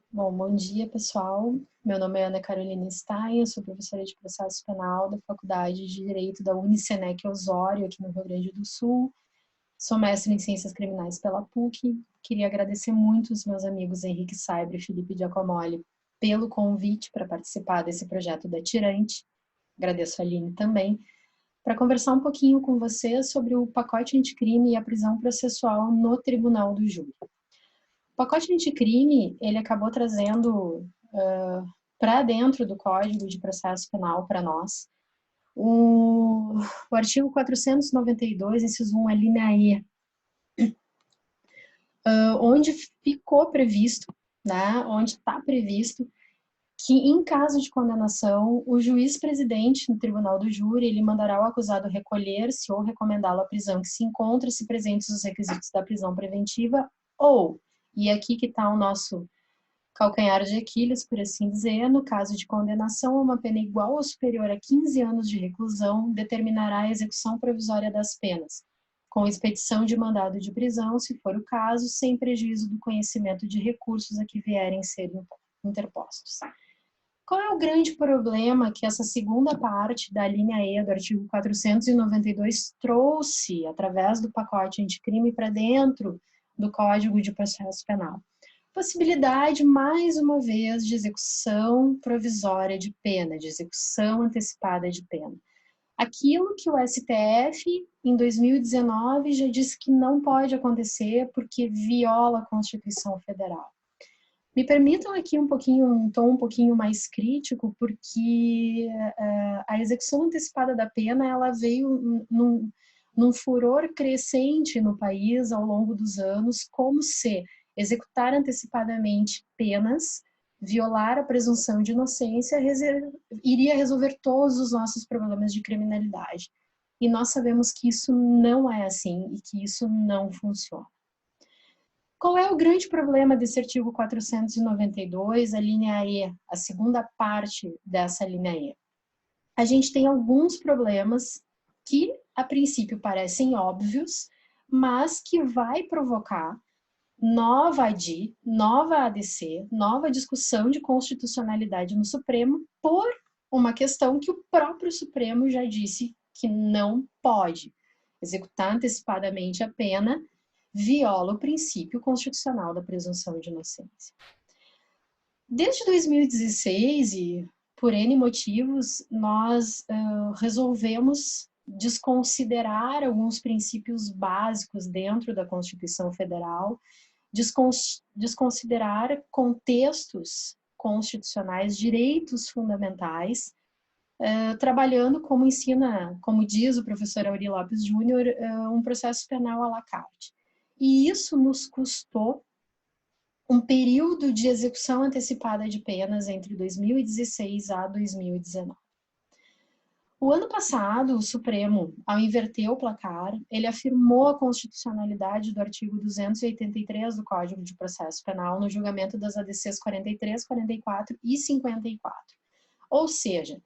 Bom dia, pessoal. Meu nome é Ana Carolina Stein, eu sou professora de processo penal da Faculdade de Direito da Unicenec Osório, aqui no Rio Grande do Sul. Sou mestre em Ciências Criminais pela PUC. Queria agradecer muito os meus amigos Henrique Saibre e Felipe Giacomoli pelo convite para participar desse projeto da Tirante. Agradeço a Aline também, para conversar um pouquinho com vocês sobre o pacote anticrime e a prisão processual no Tribunal do Júri. O pacote anticrime, ele acabou trazendo para dentro do Código de Processo Penal para nós o artigo 492, inciso 1, a linha E, onde ficou previsto, né, onde está previsto que, em caso de condenação, o juiz-presidente no Tribunal do Júri, ele mandará o acusado recolher-se ou recomendá-lo à prisão que se encontra-se presentes os requisitos da prisão preventiva ou, e aqui que está o nosso calcanhar de Aquiles, por assim dizer, no caso de condenação a uma pena igual ou superior a 15 anos de reclusão, determinará a execução provisória das penas, com expedição de mandado de prisão, se for o caso, sem prejuízo do conhecimento de recursos a que vierem ser interpostos. Qual é o grande problema que essa segunda parte da linha E do artigo 492 trouxe, através do pacote anticrime, para dentro do Código de Processo Penal? Possibilidade, mais uma vez, de execução provisória de pena, de execução antecipada de pena. Aquilo que o STF, em 2019, já disse que não pode acontecer porque viola a Constituição Federal. Me permitam aqui um tom um pouquinho mais crítico, porque a execução antecipada da pena, ela veio num furor crescente no país ao longo dos anos, como se executar antecipadamente penas, violar a presunção de inocência, iria resolver todos os nossos problemas de criminalidade. E nós sabemos que isso não é assim e que isso não funciona. Qual é o grande problema desse artigo 492, a linha E, a segunda parte dessa linha E? A gente tem alguns problemas que, a princípio, parecem óbvios, mas que vai provocar nova ADI, nova ADC, nova discussão de constitucionalidade no Supremo por uma questão que o próprio Supremo já disse que não pode. Executar antecipadamente a pena viola o princípio constitucional da presunção de inocência. Desde 2016, e por N motivos, nós resolvemos desconsiderar alguns princípios básicos dentro da Constituição Federal, desconsiderar contextos constitucionais, direitos fundamentais, trabalhando como ensina, como diz o professor Auri Lopes Júnior, um processo penal à la carte. E isso nos custou um período de execução antecipada de penas entre 2016 a 2019. O ano passado, o Supremo, ao inverter o placar, ele afirmou a constitucionalidade do artigo 283 do Código de Processo Penal no julgamento das ADCs 43, 44 e 54. Ou seja,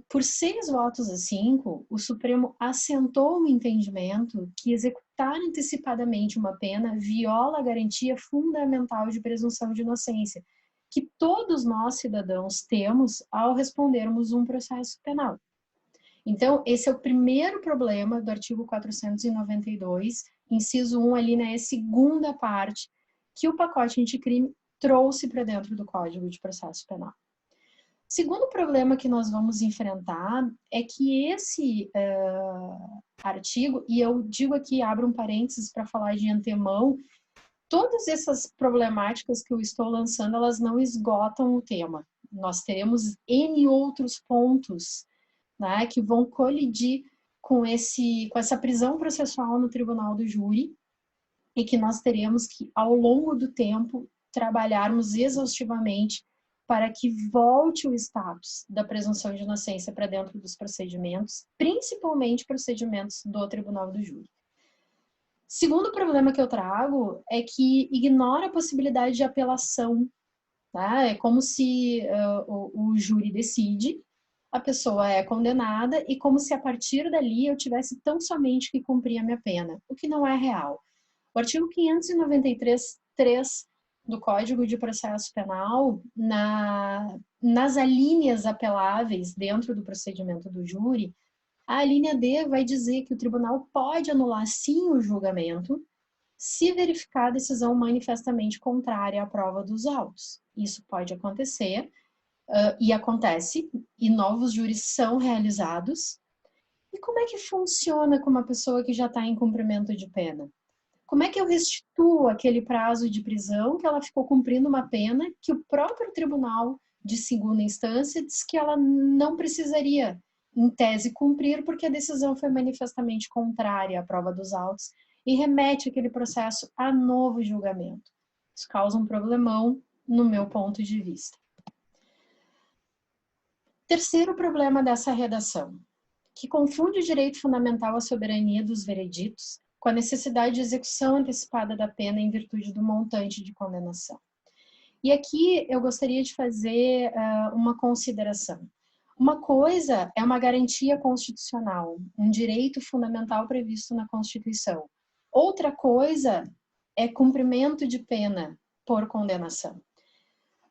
por 6 votos a 5, o Supremo assentou o entendimento que executar antecipadamente uma pena viola a garantia fundamental de presunção de inocência, que todos nós, cidadãos, temos ao respondermos um processo penal. Então, esse é o primeiro problema do artigo 492, inciso 1, ali na segunda parte, que o pacote anticrime trouxe para dentro do Código de Processo Penal. Segundo problema que nós vamos enfrentar é que esse artigo, e eu digo aqui, abro um parênteses para falar de antemão, todas essas problemáticas que eu estou lançando, elas não esgotam o tema. Nós teremos N outros pontos, né, que vão colidir com essa prisão processual no Tribunal do Júri e que nós teremos que, ao longo do tempo, trabalharmos exaustivamente para que volte o status da presunção de inocência para dentro dos procedimentos, principalmente procedimentos do Tribunal do Júri. Segundo problema que eu trago é que ignora a possibilidade de apelação. Tá? É como se o júri decide, a pessoa é condenada e como se a partir dali eu tivesse tão somente que cumprir a minha pena, o que não é real. O artigo 593.3 do Código de Processo Penal, nas alíneas apeláveis dentro do procedimento do júri, a linha D vai dizer que o tribunal pode anular sim o julgamento se verificar a decisão manifestamente contrária à prova dos autos. Isso pode acontecer, e acontece, e novos júris são realizados. E como é que funciona com uma pessoa que já está em cumprimento de pena? Como é que eu restituo aquele prazo de prisão que ela ficou cumprindo uma pena que o próprio tribunal de segunda instância diz que ela não precisaria, em tese, cumprir porque a decisão foi manifestamente contrária à prova dos autos e remete aquele processo a novo julgamento? Isso causa um problemão no meu ponto de vista. Terceiro problema dessa redação, que confunde o direito fundamental à soberania dos vereditos com a necessidade de execução antecipada da pena em virtude do montante de condenação. E aqui eu gostaria de fazer uma consideração. Uma coisa é uma garantia constitucional, um direito fundamental previsto na Constituição. Outra coisa é cumprimento de pena por condenação.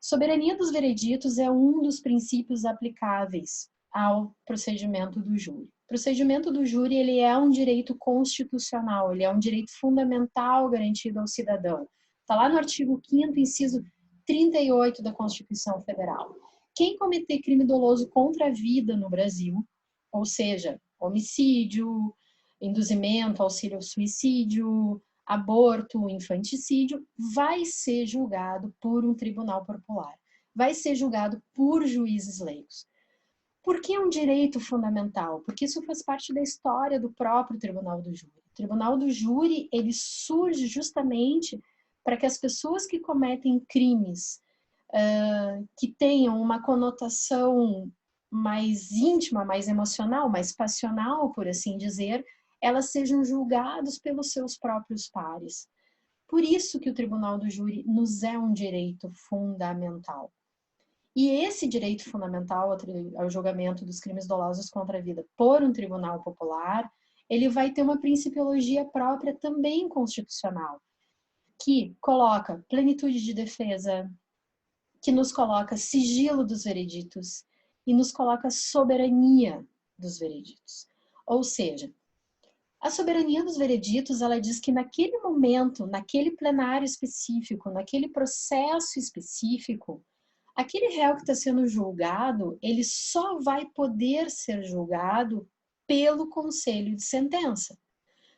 Soberania dos vereditos é um dos princípios aplicáveis ao procedimento do júri. O procedimento do júri, ele é um direito constitucional, ele é um direito fundamental garantido ao cidadão. Está lá no artigo 5º, inciso 38 da Constituição Federal. Quem cometer crime doloso contra a vida no Brasil, ou seja, homicídio, induzimento, auxílio ao suicídio, aborto, infanticídio, vai ser julgado por um tribunal popular, vai ser julgado por juízes leigos. Por que é um direito fundamental? Porque isso faz parte da história do próprio Tribunal do Júri. O Tribunal do Júri, ele surge justamente para que as pessoas que cometem crimes que tenham uma conotação mais íntima, mais emocional, mais passional, por assim dizer, elas sejam julgadas pelos seus próprios pares. Por isso que o Tribunal do Júri nos é um direito fundamental. E esse direito fundamental ao julgamento dos crimes dolosos contra a vida por um tribunal popular, ele vai ter uma principiologia própria também constitucional, que coloca plenitude de defesa, que nos coloca sigilo dos vereditos e nos coloca soberania dos vereditos. Ou seja, a soberania dos vereditos, ela diz que naquele momento, naquele plenário específico, naquele processo específico, aquele réu que está sendo julgado, ele só vai poder ser julgado pelo conselho de sentença.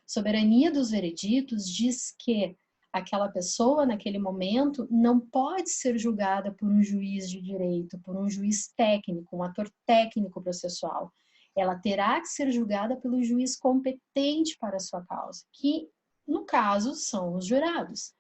Soberania dos vereditos diz que aquela pessoa, naquele momento, não pode ser julgada por um juiz de direito, por um juiz técnico, um ator técnico processual. Ela terá que ser julgada pelo juiz competente para a sua causa, que, no caso, são os jurados.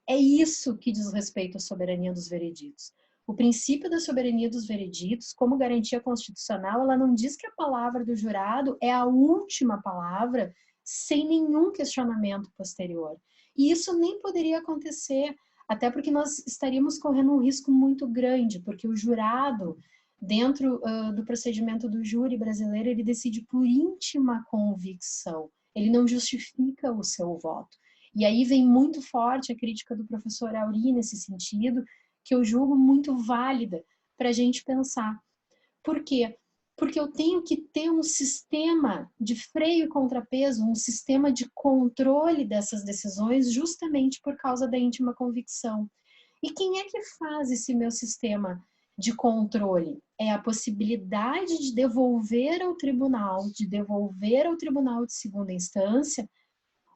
É isso que diz respeito à soberania dos vereditos. O princípio da soberania dos vereditos, como garantia constitucional, ela não diz que a palavra do jurado é a última palavra, sem nenhum questionamento posterior. E isso nem poderia acontecer, até porque nós estaríamos correndo um risco muito grande, porque o jurado, dentro do procedimento do júri brasileiro, ele decide por íntima convicção, ele não justifica o seu voto. E aí vem muito forte a crítica do professor Auri nesse sentido, que eu julgo muito válida para a gente pensar. Por quê? Porque eu tenho que ter um sistema de freio e contrapeso, um sistema de controle dessas decisões, justamente por causa da íntima convicção. E quem é que faz esse meu sistema de controle? É a possibilidade de devolver ao tribunal de segunda instância,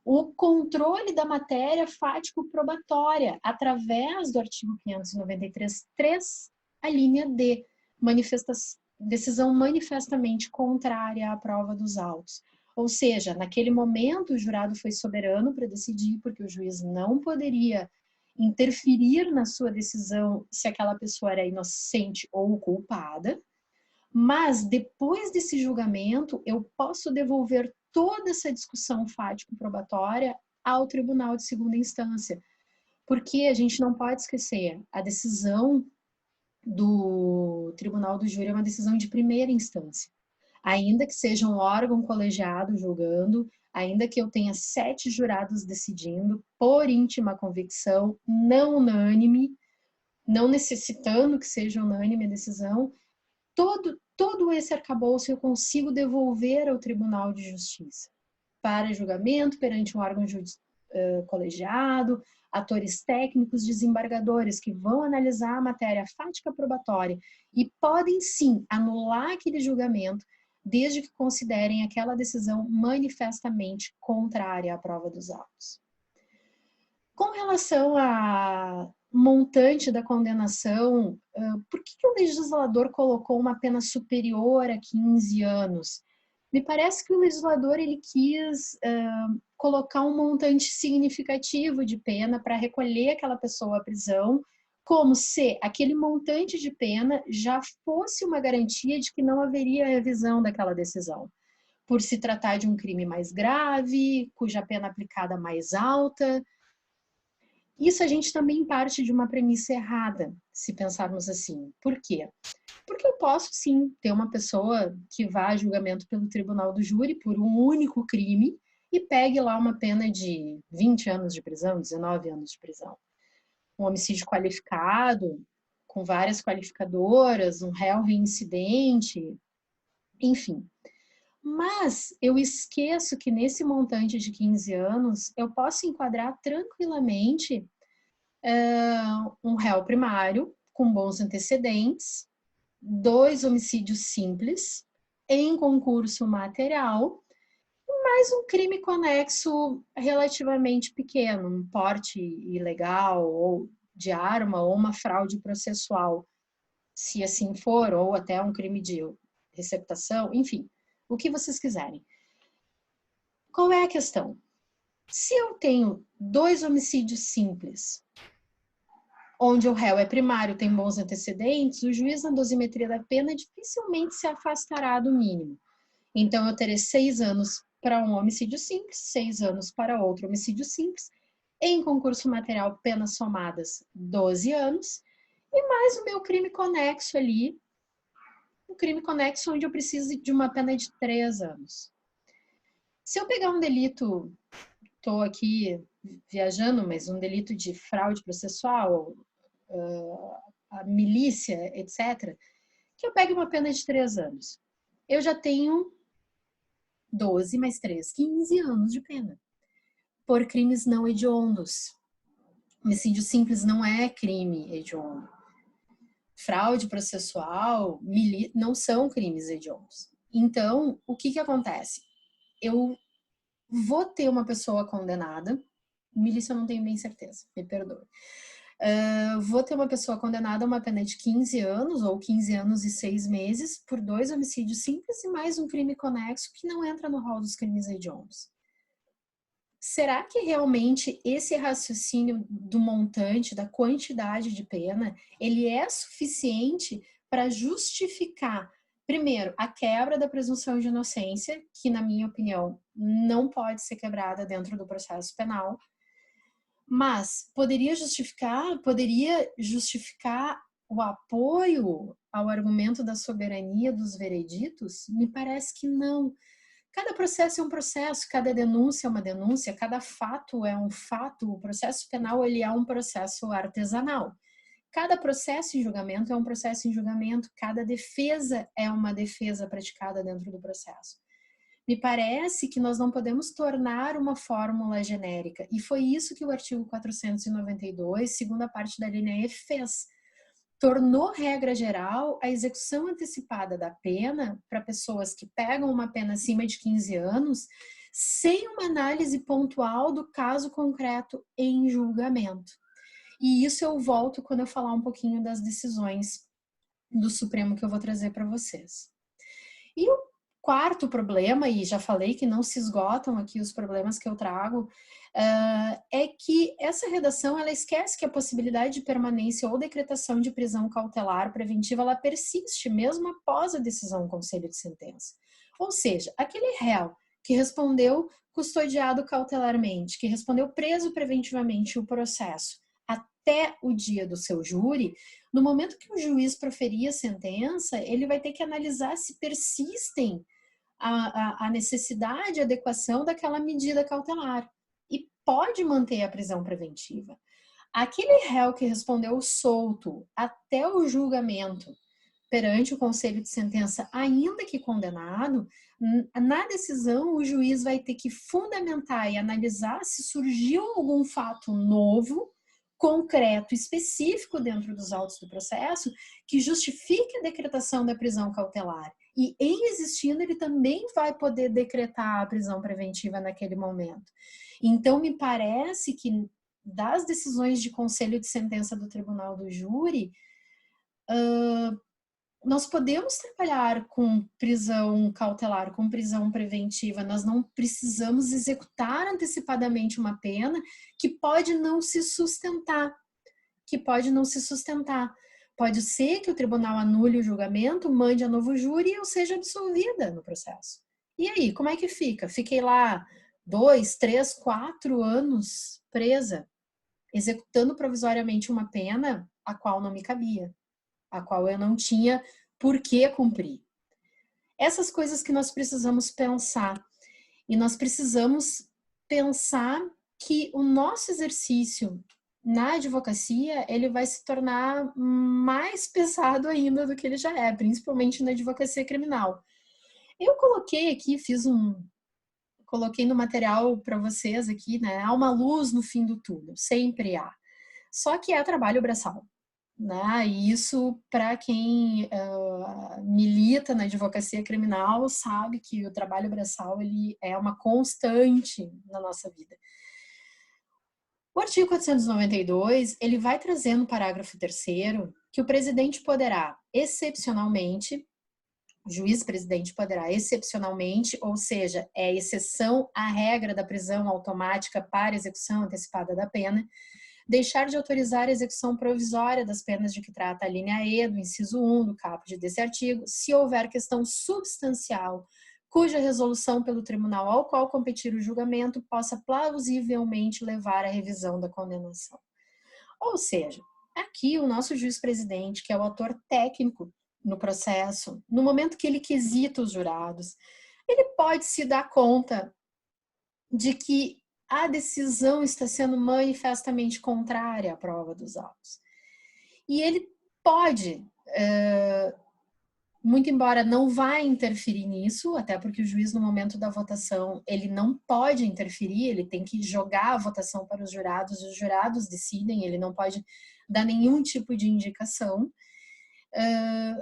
o controle da matéria fático-probatória, através do artigo 593.3, a linha D, decisão manifestamente contrária à prova dos autos. Ou seja, naquele momento o jurado foi soberano para decidir, porque o juiz não poderia interferir na sua decisão se aquela pessoa era inocente ou culpada, mas depois desse julgamento eu posso devolver toda essa discussão fático-probatória ao tribunal de segunda instância, porque a gente não pode esquecer, a decisão do Tribunal do Júri é uma decisão de primeira instância. Ainda que seja um órgão colegiado julgando, ainda que eu tenha 7 jurados decidindo, por íntima convicção, não unânime, não necessitando que seja unânime a decisão, todo esse arcabouço eu consigo devolver ao Tribunal de Justiça para julgamento perante um órgão colegiado, atores técnicos, desembargadores que vão analisar a matéria fática probatória e podem sim anular aquele julgamento desde que considerem aquela decisão manifestamente contrária à prova dos autos. Com relação a montante da condenação, por que o legislador colocou uma pena superior a 15 anos? Me parece que o legislador ele quis colocar um montante significativo de pena para recolher aquela pessoa à prisão, como se aquele montante de pena já fosse uma garantia de que não haveria revisão daquela decisão, por se tratar de um crime mais grave, cuja pena aplicada mais alta. Isso a gente também parte de uma premissa errada, se pensarmos assim. Por quê? Porque eu posso, sim, ter uma pessoa que vá a julgamento pelo tribunal do júri por um único crime e pegue lá uma pena de 20 anos de prisão, 19 anos de prisão. Um homicídio qualificado, com várias qualificadoras, um réu reincidente, enfim. Mas eu esqueço que nesse montante de 15 anos, eu posso enquadrar tranquilamente um réu primário com bons antecedentes, 2 homicídios simples, em concurso material, mais um crime conexo relativamente pequeno, um porte ilegal ou de arma ou uma fraude processual, se assim for, ou até um crime de receptação, enfim, o que vocês quiserem. Qual é a questão? Se eu tenho 2 homicídios simples, onde o réu é primário, tem bons antecedentes, o juiz na dosimetria da pena dificilmente se afastará do mínimo. Então, eu terei 6 anos para um homicídio simples, 6 anos para outro homicídio simples, em concurso material, penas somadas 12 anos, e mais o meu crime conexo ali, um crime conexo onde eu preciso de uma pena de 3 anos. Se eu pegar um delito, estou aqui viajando, mas um delito de fraude processual, a milícia, etc., que eu pegue uma pena de 3 anos. Eu já tenho 12 mais 3, 15 anos de pena. Por crimes não hediondos. Homicídio simples não é crime hediondo. Fraude processual, não são crimes hediondos. Então, o que acontece? Eu vou ter uma pessoa condenada, milícia eu não tenho bem certeza, me perdoe. Vou ter uma pessoa condenada a uma pena de 15 anos ou 15 anos e 6 meses por 2 homicídios simples e mais um crime conexo que não entra no rol dos crimes hediondos. Será que realmente esse raciocínio do montante, da quantidade de pena, ele é suficiente para justificar, primeiro, a quebra da presunção de inocência, que, na minha opinião, não pode ser quebrada dentro do processo penal, mas poderia justificar o apoio ao argumento da soberania dos vereditos? Me parece que não. Cada processo é um processo, cada denúncia é uma denúncia, cada fato é um fato. O processo penal ele é um processo artesanal. Cada processo em julgamento é um processo em julgamento, cada defesa é uma defesa praticada dentro do processo. Me parece que nós não podemos tornar uma fórmula genérica, e foi isso que o artigo 492, segunda parte da linha E, fez. Tornou regra geral a execução antecipada da pena para pessoas que pegam uma pena acima de 15 anos, sem uma análise pontual do caso concreto em julgamento. E isso eu volto quando eu falar um pouquinho das decisões do Supremo que eu vou trazer para vocês. E o quarto problema, e já falei que não se esgotam aqui os problemas que eu trago, é que essa redação ela esquece que a possibilidade de permanência ou decretação de prisão cautelar preventiva ela persiste mesmo após a decisão do Conselho de Sentença. Ou seja, aquele réu que respondeu custodiado cautelarmente, que respondeu preso preventivamente o processo até o dia do seu júri, no momento que o juiz proferir a sentença, ele vai ter que analisar se persistem a necessidade, a adequação daquela medida cautelar e pode manter a prisão preventiva. Aquele réu que respondeu solto até o julgamento perante o conselho de sentença, ainda que condenado, na decisão o juiz vai ter que fundamentar e analisar se surgiu algum fato novo, concreto, específico dentro dos autos do processo que justifique a decretação da prisão cautelar. E, em existindo, ele também vai poder decretar a prisão preventiva naquele momento. Então, me parece que das decisões de conselho de sentença do Tribunal do Júri, nós podemos trabalhar com prisão cautelar, com prisão preventiva, nós não precisamos executar antecipadamente uma pena que pode não se sustentar, Pode ser que o tribunal anule o julgamento, mande a novo júri e eu seja absolvida no processo. E aí, como é que fica? Fiquei lá 2, 3, 4 anos presa, executando provisoriamente uma pena a qual não me cabia, a qual eu não tinha por que cumprir. Essas coisas que nós precisamos pensar. E nós precisamos pensar que o nosso exercício na advocacia, ele vai se tornar mais pesado ainda do que ele já é, principalmente na advocacia criminal. Eu coloquei aqui, coloquei no material para vocês aqui, né? Há uma luz no fim do túnel, sempre há. Só que é trabalho braçal, né? E isso, para quem milita na advocacia criminal, sabe que o trabalho braçal ele é uma constante na nossa vida. O artigo 492, ele vai trazer no parágrafo 3º que o presidente poderá, excepcionalmente, o juiz-presidente poderá, excepcionalmente, ou seja, é exceção à regra da prisão automática para execução antecipada da pena, deixar de autorizar a execução provisória das penas de que trata a linha E do inciso 1 do caput desse artigo, se houver questão substancial cuja resolução pelo tribunal ao qual competir o julgamento possa plausivelmente levar à revisão da condenação. Ou seja, aqui o nosso juiz-presidente, que é o ator técnico no processo, no momento que ele quesita os jurados, ele pode se dar conta de que a decisão está sendo manifestamente contrária à prova dos autos. E ele pode, muito embora não vá interferir nisso, até porque o juiz no momento da votação, ele não pode interferir, ele tem que jogar a votação para os jurados decidem, ele não pode dar nenhum tipo de indicação,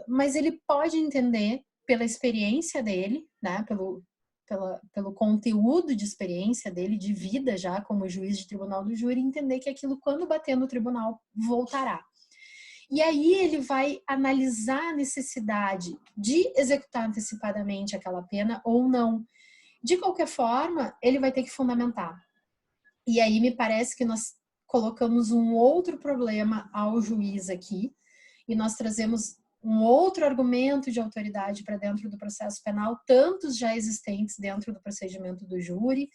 mas ele pode entender pela experiência dele, né, pelo conteúdo de experiência dele, de vida já como juiz de tribunal do júri, entender que aquilo, quando bater no tribunal, voltará. E aí ele vai analisar a necessidade de executar antecipadamente aquela pena ou não. De qualquer forma, ele vai ter que fundamentar. E aí me parece que nós colocamos um outro problema ao juiz aqui, e nós trazemos um outro argumento de autoridade para dentro do processo penal, tantos já existentes dentro do procedimento do júri,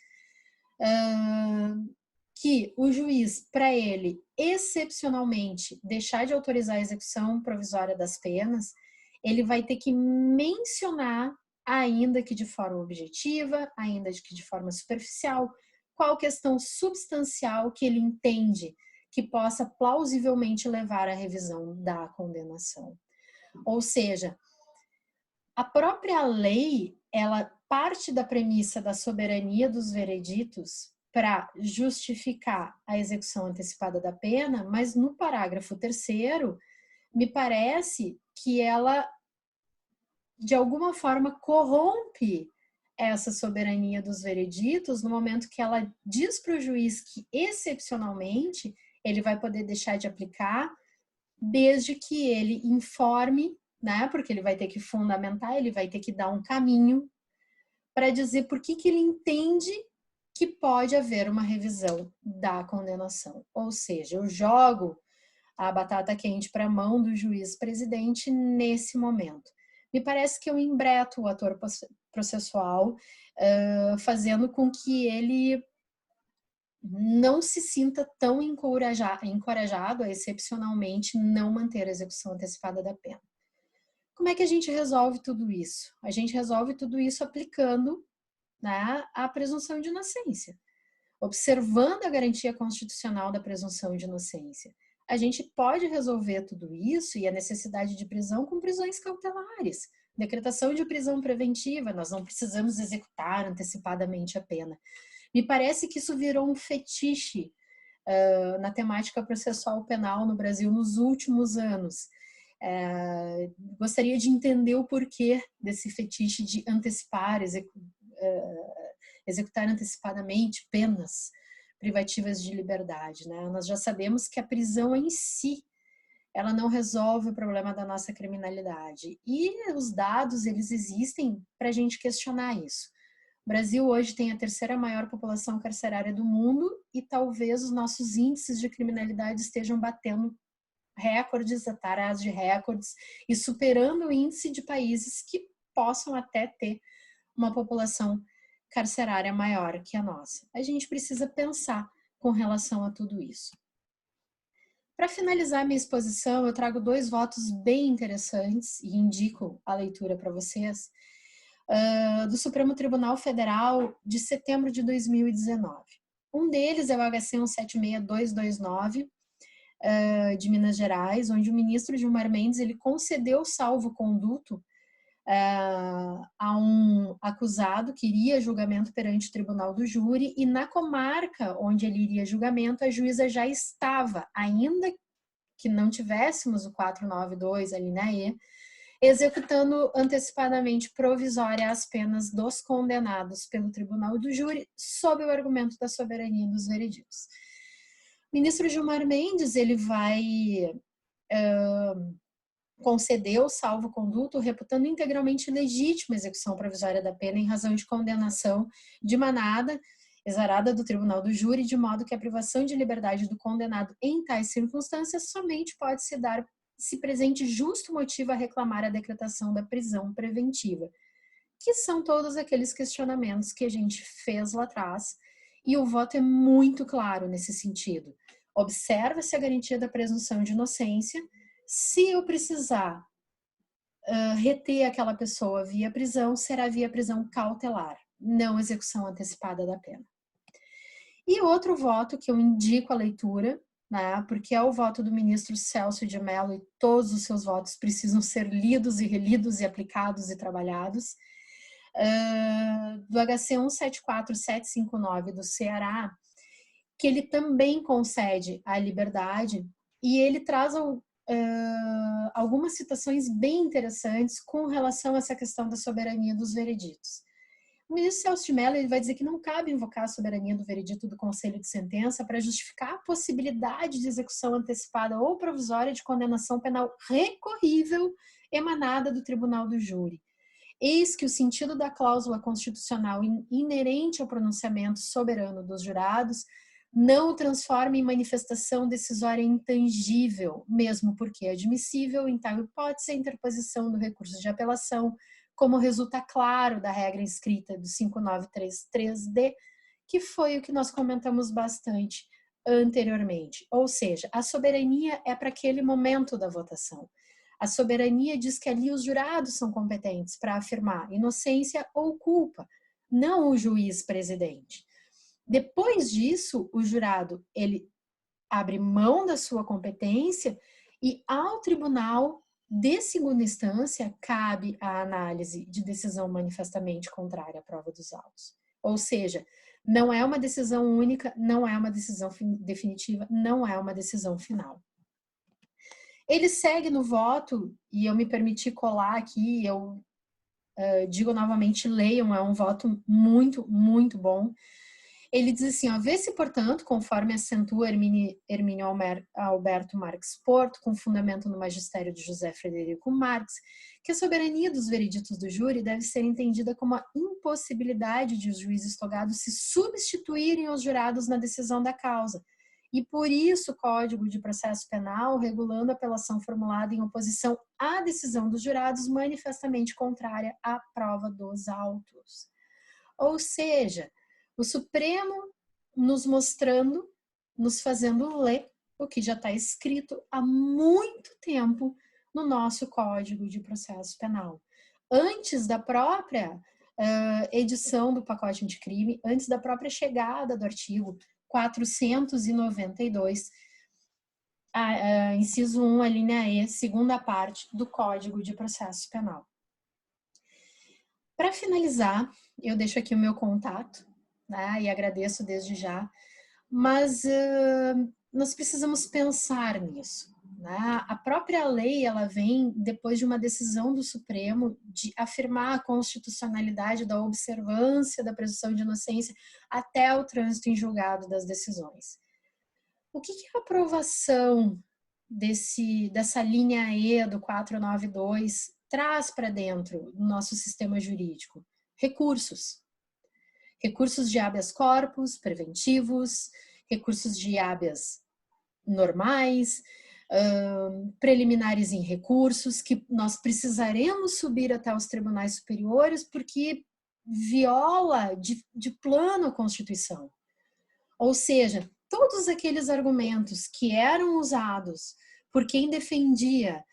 que o juiz, para ele, excepcionalmente, deixar de autorizar a execução provisória das penas, ele vai ter que mencionar, ainda que de forma objetiva, ainda que de forma superficial, qual questão substancial que ele entende que possa plausivelmente levar à revisão da condenação. Ou seja, a própria lei, ela parte da premissa da soberania dos vereditos para justificar a execução antecipada da pena, mas no parágrafo 3º, me parece que ela, de alguma forma, corrompe essa soberania dos vereditos no momento que ela diz para o juiz que, excepcionalmente, ele vai poder deixar de aplicar desde que ele informe, né, porque ele vai ter que fundamentar, ele vai ter que dar um caminho para dizer por que ele entende que pode haver uma revisão da condenação. Ou seja, eu jogo a batata quente para a mão do juiz-presidente nesse momento. Me parece que eu embreto o ator processual, fazendo com que ele não se sinta tão encorajado a, excepcionalmente, não manter a execução antecipada da pena. Como é que a gente resolve tudo isso? A gente resolve tudo isso aplicando, né, a presunção de inocência, observando a garantia constitucional da presunção de inocência. A gente pode resolver tudo isso e a necessidade de prisão com prisões cautelares, decretação de prisão preventiva, nós não precisamos executar antecipadamente a pena. Me parece que isso virou um fetiche na temática processual penal no Brasil nos últimos anos. Gostaria de entender o porquê desse fetiche de antecipar, executar antecipadamente penas privativas de liberdade, né? Nós já sabemos que a prisão em si, ela não resolve o problema da nossa criminalidade. E os dados, eles existem para a gente questionar isso. O Brasil hoje tem a terceira maior população carcerária do mundo e talvez os nossos índices de criminalidade estejam batendo recordes atrás de recordes e superando o índice de países que possam até ter uma população carcerária maior que a nossa. A gente precisa pensar com relação a tudo isso. Para finalizar minha exposição, eu trago 2 votos bem interessantes e indico a leitura para vocês, do Supremo Tribunal Federal de setembro de 2019. Um deles é o HC 176229, de Minas Gerais, onde o ministro Gilmar Mendes ele concedeu salvo-conduto a um acusado que iria a julgamento perante o tribunal do júri, e na comarca onde ele iria a julgamento, a juíza já estava, ainda que não tivéssemos o 492 ali na E, executando antecipadamente provisória as penas dos condenados pelo tribunal do júri, sob o argumento da soberania dos vereditos. O ministro Gilmar Mendes ele vai concedeu o salvo-conduto, reputando integralmente legítima a execução provisória da pena em razão de condenação de manada, exarada do tribunal do júri, de modo que a privação de liberdade do condenado em tais circunstâncias somente pode se dar se presente justo motivo a reclamar a decretação da prisão preventiva, que são todos aqueles questionamentos que a gente fez lá atrás, e o voto é muito claro nesse sentido. Observa-se a garantia da presunção de inocência. Se eu precisar reter aquela pessoa via prisão, será via prisão cautelar, não execução antecipada da pena. E outro voto que eu indico a leitura, né, porque é o voto do ministro Celso de Mello e todos os seus votos precisam ser lidos e relidos e aplicados e trabalhados, do HC 174759 do Ceará, que ele também concede a liberdade e ele traz algumas citações bem interessantes com relação a essa questão da soberania dos vereditos. O ministro Celso de Mello ele vai dizer que não cabe invocar a soberania do veredito do Conselho de Sentença para justificar a possibilidade de execução antecipada ou provisória de condenação penal recorrível emanada do Tribunal do Júri. Eis que o sentido da cláusula constitucional inerente ao pronunciamento soberano dos jurados não o transforma em manifestação decisória intangível, mesmo porque é admissível, em tal hipótese, a interposição do recurso de apelação, como resulta claro da regra inscrita do 5933D, que foi o que nós comentamos bastante anteriormente. Ou seja, a soberania é para aquele momento da votação. A soberania diz que ali os jurados são competentes para afirmar inocência ou culpa, não o juiz presidente. Depois disso, o jurado ele abre mão da sua competência e ao tribunal de segunda instância cabe a análise de decisão manifestamente contrária à prova dos autos. Ou seja, não é uma decisão única, não é uma decisão definitiva, não é uma decisão final. Ele segue no voto, e eu me permiti colar aqui, eu digo novamente, leiam, é um voto muito, muito bom. Ele diz assim, ó, vê-se, portanto, conforme acentua Hermínio Alberto Marques Porto, com fundamento no magistério de José Frederico Marques, que a soberania dos vereditos do júri deve ser entendida como a impossibilidade de os juízes togados se substituírem aos jurados na decisão da causa. E por isso o Código de Processo Penal, regulando a apelação formulada em oposição à decisão dos jurados, manifestamente contrária à prova dos autos. Ou seja, o Supremo nos mostrando, nos fazendo ler o que já está escrito há muito tempo no nosso Código de Processo Penal. Antes da própria edição do pacote anticrime, antes da própria chegada do artigo 492, inciso 1, a linha E, segunda parte do Código de Processo Penal. Para finalizar, eu deixo aqui o meu contato, né, e agradeço desde já, mas nós precisamos pensar nisso. Né? A própria lei, ela vem depois de uma decisão do Supremo de afirmar a constitucionalidade da observância da presunção de inocência até o trânsito em julgado das decisões. O que é a aprovação dessa linha E do 492 traz para dentro do nosso sistema jurídico? Recursos. Recursos de habeas corpus, preventivos, recursos de habeas normais, preliminares em recursos, que nós precisaremos subir até os tribunais superiores porque viola de plano a Constituição. Ou seja, todos aqueles argumentos que eram usados por quem defendia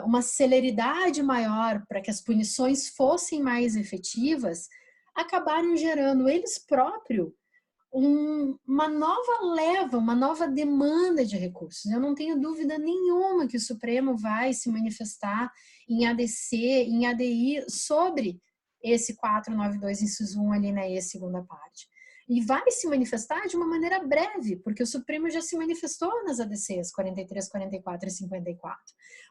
uma celeridade maior para que as punições fossem mais efetivas, acabaram gerando eles próprios uma nova leva, uma nova demanda de recursos. Eu não tenho dúvida nenhuma que o Supremo vai se manifestar em ADC, em ADI, sobre esse 492, inciso 1, ali na E, segunda parte. E vai se manifestar de uma maneira breve, porque o Supremo já se manifestou nas ADCs 43, 44 e 54.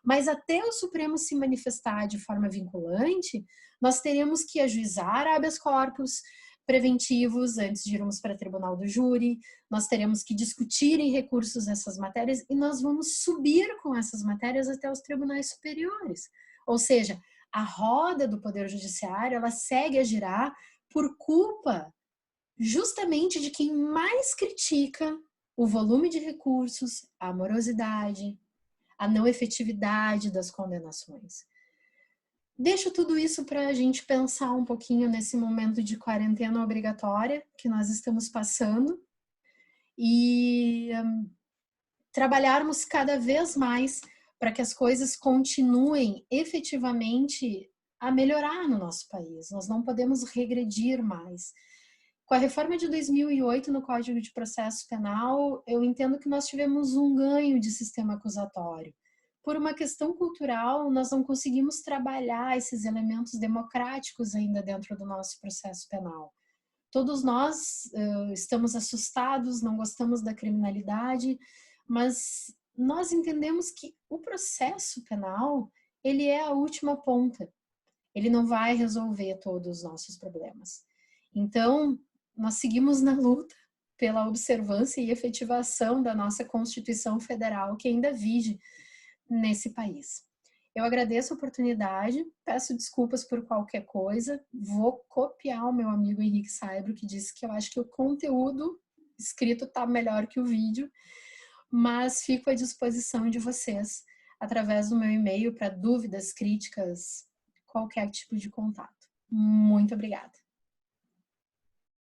Mas até o Supremo se manifestar de forma vinculante, nós teremos que ajuizar habeas corpus preventivos antes de irmos para o tribunal do júri, nós teremos que discutir em recursos essas matérias e nós vamos subir com essas matérias até os tribunais superiores. Ou seja, a roda do Poder Judiciário, ela segue a girar por culpa justamente de quem mais critica o volume de recursos, a morosidade, a não efetividade das condenações. Deixo tudo isso para a gente pensar um pouquinho nesse momento de quarentena obrigatória que nós estamos passando e trabalharmos cada vez mais para que as coisas continuem efetivamente a melhorar no nosso país. Nós não podemos regredir mais. Com a reforma de 2008 no Código de Processo Penal, eu entendo que nós tivemos um ganho de sistema acusatório. Por uma questão cultural, nós não conseguimos trabalhar esses elementos democráticos ainda dentro do nosso processo penal. Todos nós estamos assustados, não gostamos da criminalidade, mas nós entendemos que o processo penal, ele é a última ponta. Ele não vai resolver todos os nossos problemas. Então, nós seguimos na luta pela observância e efetivação da nossa Constituição Federal, que ainda vige nesse país. Eu agradeço a oportunidade, peço desculpas por qualquer coisa, vou copiar o meu amigo Henrique Saibro, que disse que eu acho que o conteúdo escrito está melhor que o vídeo, mas fico à disposição de vocês através do meu e-mail para dúvidas, críticas, qualquer tipo de contato. Muito obrigada.